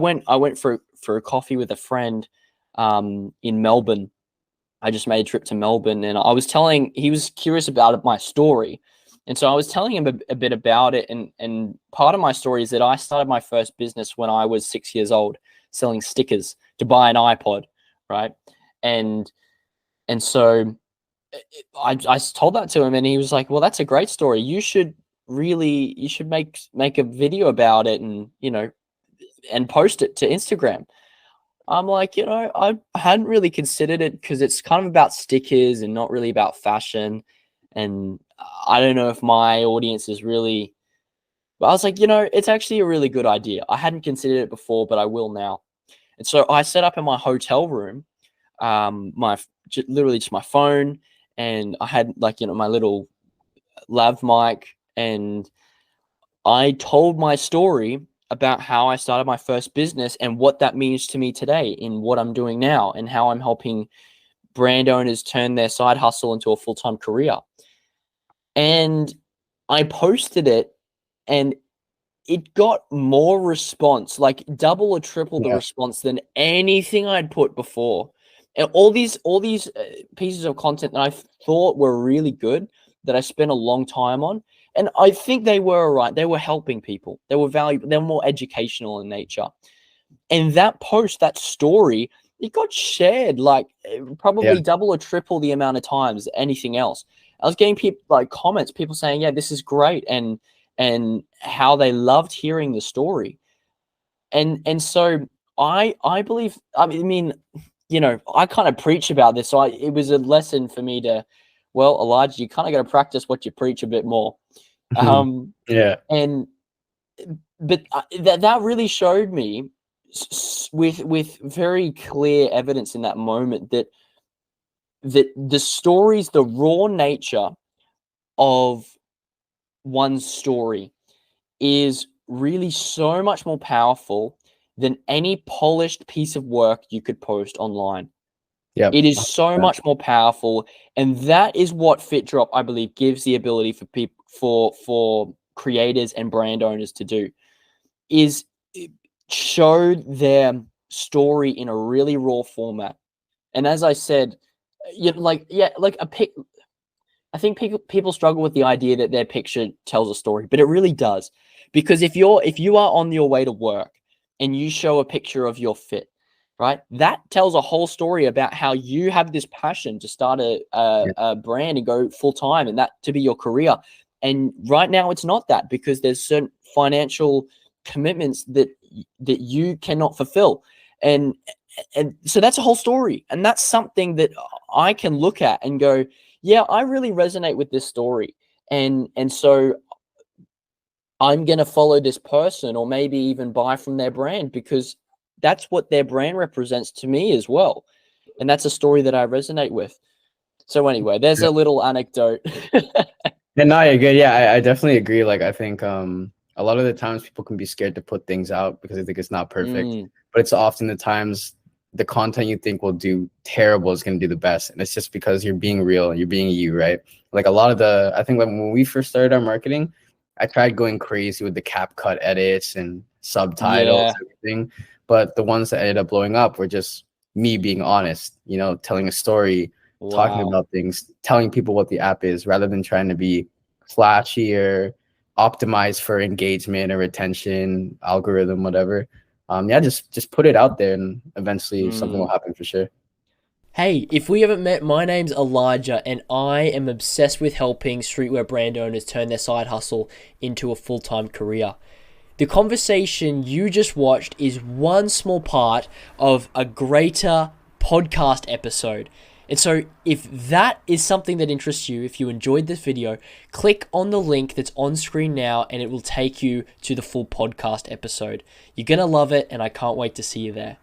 I went for a coffee with a friend in Melbourne. I just made a trip to Melbourne, and he was curious about my story. And so I was telling him a bit about it. And part of my story is that I started my first business when I was 6 years old, selling stickers to buy an iPod, right? And so I told that to him, and he was like, well, that's a great story. You should make a video about it, and, and post it to Instagram. I'm like, I hadn't really considered it because it's kind of about stickers and not really about fashion. And I don't know if my audience is really, but I was like, it's actually a really good idea. I hadn't considered it before, but I will now. And so I set up in my hotel room, literally just my phone, and I had my little lav mic, and I told my story about how I started my first business and what that means to me today in what I'm doing now, and how I'm helping brand owners turn their side hustle into a full-time career. And I posted it, and it got more response, like double or triple the response than anything I'd put before. And all these pieces of content that I thought were really good, that I spent a long time on, and I think they were right. They were helping people. They were valuable. They were more educational in nature. And that post, that story, it got shared probably double or triple the amount of times anything else. I was getting people comments, people saying, "Yeah, this is great," and how they loved hearing the story. And so I believe, I mean, I kind of preach about this, so it was a lesson for me to, well, Elijah, you kind of got to practice what you preach a bit more. And but that really showed me with very clear evidence in that moment that the stories, the raw nature of one's story is really so much more powerful than any polished piece of work you could post online. It is so much more powerful, and that is what FitDrop, I believe, gives the ability for people, for creators and brand owners to do, is show their story in a really raw format. And as I said, I think people struggle with the idea that their picture tells a story, but it really does. Because if you are on your way to work and you show a picture of your fit, right, that tells a whole story about how you have this passion to start a brand and go full time, and that to be your career. And right now it's not that, because there's certain financial commitments that you cannot fulfill. And so that's a whole story. And that's something that I can look at and go, yeah, I really resonate with this story. And so I'm going to follow this person, or maybe even buy from their brand, because that's what their brand represents to me as well. And that's a story that I resonate with. So anyway, there's a little anecdote. And no, you're good. Yeah, I definitely agree. I think a lot of the times people can be scared to put things out because they think it's not perfect. But it's often the times the content you think will do terrible is going to do the best. And it's just because you're being real and you're being you, right? I think when we first started our marketing, I tried going crazy with the CapCut edits and subtitles and everything. But the ones that ended up blowing up were just me being honest, telling a story, talking about things, telling people what the app is, rather than trying to be flashy or optimized for engagement or retention, algorithm, whatever. Just put it out there, and eventually something will happen for sure. Hey, if we haven't met, my name's Elijah, and I am obsessed with helping streetwear brand owners turn their side hustle into a full-time career. The conversation you just watched is one small part of a greater podcast episode. And so if that is something that interests you, if you enjoyed this video, click on the link that's on screen now, and it will take you to the full podcast episode. You're going to love it, and I can't wait to see you there.